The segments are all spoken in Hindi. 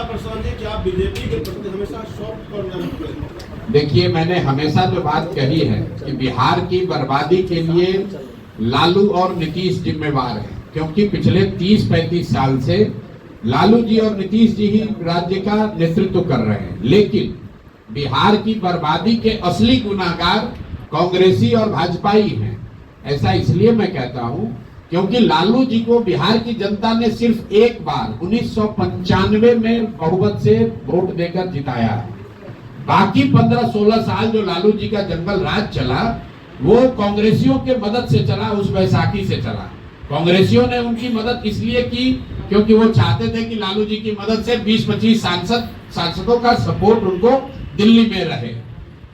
जिला प्रशासन जी क्या बीजेपी के प्रति हमेशा सॉफ्ट कॉर्नर? देखिए, मैंने हमेशा जो बात कही है कि बिहार की बर्बादी के लिए लालू और नीतीश जिम्मेवार हैं, क्योंकि पिछले 30-35 साल से लालू जी और नीतीश जी ही राज्य का नेतृत्व कर रहे हैं। लेकिन बिहार की बर्बादी के असली गुनाहगार कांग्रेसी और भाजपाई हैं। ऐसा इसलिए मैं कहता हूं क्योंकि लालू जी को बिहार की जनता ने सिर्फ एक बार 1995 में बहुमत से वोट देकर जिताया है। बाकी 15-16 साल जो लालू जी का जंगल राज चला वो कांग्रेसियों के मदद से चला, उस बैसाखी से चला। कांग्रेसियों ने उनकी मदद इसलिए की क्योंकि वो चाहते थे कि लालू जी की मदद से 20-25 सांसदों का सपोर्ट उनको दिल्ली में रहे।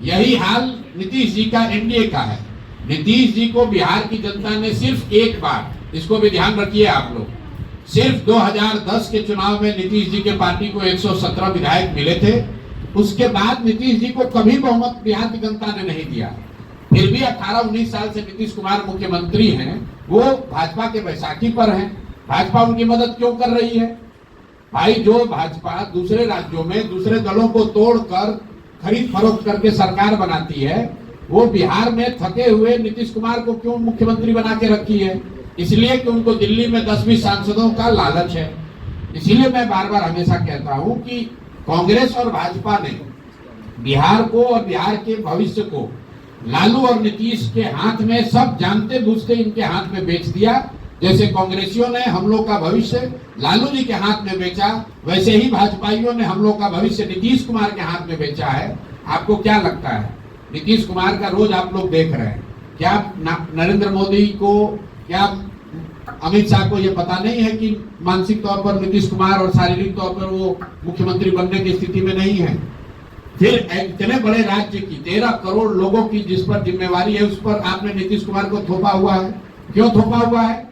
यही हाल नीतीश जी का, एनडीए का है। नीतीश जी को बिहार की जनता ने सिर्फ एक बार, इसको भी ध्यान रखिए आप लोग, सिर्फ 2010 के चुनाव में नीतीश जी के पार्टी को 117 विधायक मिले थे। उसके बाद नीतीश जी को कभी बहुमत बिहार की जनता ने नहीं दिया। फिर भी 18-19 साल से नीतीश कुमार मुख्यमंत्री हैं, वो भाजपा के बैसाखी पर हैं। भाजपा उनकी मदद क्यों कर रही है? भाई, जो भाजपा दूसरे राज्यों में दूसरे दलों को तोड़कर खरीद फरोख्त करके सरकार बनाती है, वो बिहार में थके हुए नीतीश कुमार को क्यों मुख्यमंत्री बना के रखी है? इसलिए कि उनको दिल्ली में 10-20 सांसदों का लालच है। इसीलिए मैं बार बार हमेशा कहता हूं कि कांग्रेस और भाजपा ने बिहार को और बिहार के भविष्य को लालू और नीतीश के हाथ में, सब जानते बूझते इनके हाथ में बेच दिया। जैसे कांग्रेसियों ने हम लोग का भविष्य लालू जी के हाथ में बेचा, वैसे ही भाजपाइयों ने हम लोग का भविष्य नीतीश कुमार के हाथ में बेचा है। आपको क्या लगता है? नीतीश कुमार का रोज आप लोग देख रहे हैं, क्या नरेंद्र मोदी को, क्या अमित शाह को ये पता नहीं है कि मानसिक तौर पर नीतीश कुमार और शारीरिक तौर पर वो मुख्यमंत्री बनने की स्थिति में नहीं है? फिर इतने बड़े राज्य की 13 करोड़ लोगों की जिस पर जिम्मेवारी है, उस पर आपने नीतीश कुमार को थोपा हुआ है। क्यों थोपा हुआ है?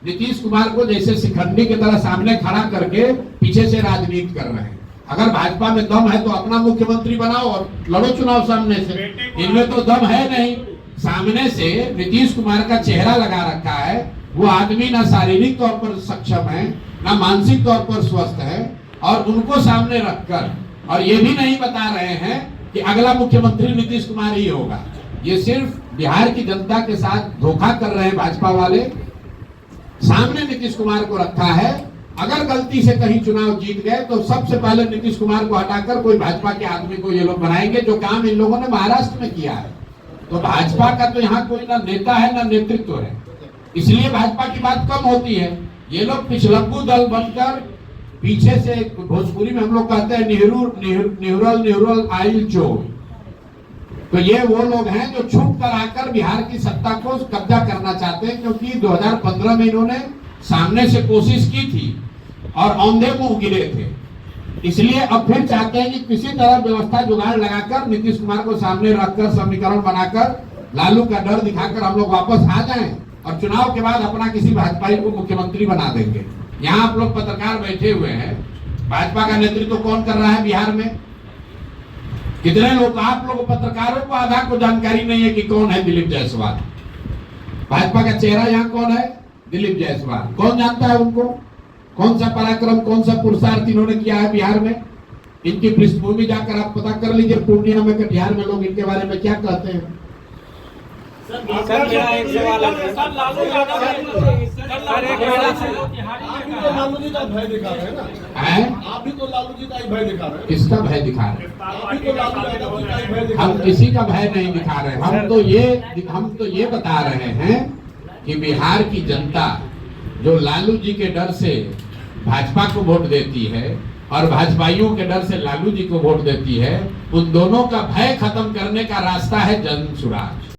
नीतीश कुमार को जैसे शिखंडी की तरह सामने खड़ा करके पीछे से राजनीति कर रहे हैं। अगर भाजपा में दम है तो अपना मुख्यमंत्री बनाओ और लड़ो चुनाव सामने से। इनमें तो दम है नहीं। सामने से नीतीश कुमार का चेहरा लगा रखा है। वो आदमी ना शारीरिक तौर पर सक्षम है, ना मानसिक तौर पर स्वस्थ है, और उनको सामने रखकर और ये भी नहीं बता रहे हैं कि अगला मुख्यमंत्री नीतीश कुमार ही होगा। ये सिर्फ बिहार की जनता के साथ धोखा कर रहे हैं भाजपा वाले। सामने नीतीश कुमार को रखा है। अगर गलती से कहीं चुनाव जीत गए तो सबसे पहले नीतीश कुमार को हटाकर कोई भाजपा के आदमी को ये लोग बनाएंगे, जो काम इन लोगों ने महाराष्ट्र में किया है। तो भाजपा का तो यहाँ कोई ना नेता है ना नेतृत्व है, इसलिए भाजपा की बात कम होती है। ये लोग पिछलग्गू दल बनकर पीछे से, भोजपुरी में हम लोग कहते हैं निहुरल आइल चोर। तो ये वो लोग हैं जो छुप कर आकर बिहार की सत्ता को कब्जा करना चाहते हैं, क्योंकि 2015 में इन्होंने सामने से कोशिश की थी और औंधे मुंह गिरे थे। इसलिए अब फिर चाहते हैं कि किसी तरह व्यवस्था जुगाड़ लगाकर नीतीश कुमार को सामने रखकर समीकरण बनाकर लालू का डर दिखाकर हम लोग वापस आ जाएं और चुनाव के बाद अपना किसी भाजपाई को मुख्यमंत्री बना देंगे। यहाँ आप लोग पत्रकार बैठे हुए हैं, भाजपा का नेतृत्व कौन कर रहा है बिहार में? कितने लोग? आप लोग पत्रकारों को आधा को जानकारी नहीं है कि कौन है दिलीप जायसवाल। भाजपा का चेहरा यहाँ कौन है? दिलीप जायसवाल। कौन जानता है उनको? कौन सा पराक्रम, कौन सा पुरुषार्थ इन्होंने किया है बिहार में? इनकी पृष्ठभूमि जाकर आप पता कर लीजिए। पूर्णिया में, कटिहार में लोग इनके बारे में क्या कहते हैं। सर, मेरा एक सवाल है। लालू जी का भय दिखा रहे हैं ना? आप भी तो लालू जी का ही भय दिखा रहे हैं। किसका भय दिखा रहे हैं? आप भी तो लालू जी का ही भय दिखा रहे हैं। हम किसी का भय नहीं दिखा रहे। हम तो ये बता रहे हैं कि बिहार की जनता जो लालू जी के डर से भाजपा को वोट देती है और भाजपाइयों के डर से लालू जी को वोट देती है, उन दोनों का भय खत्म करने का रास्ता है जन सुराज।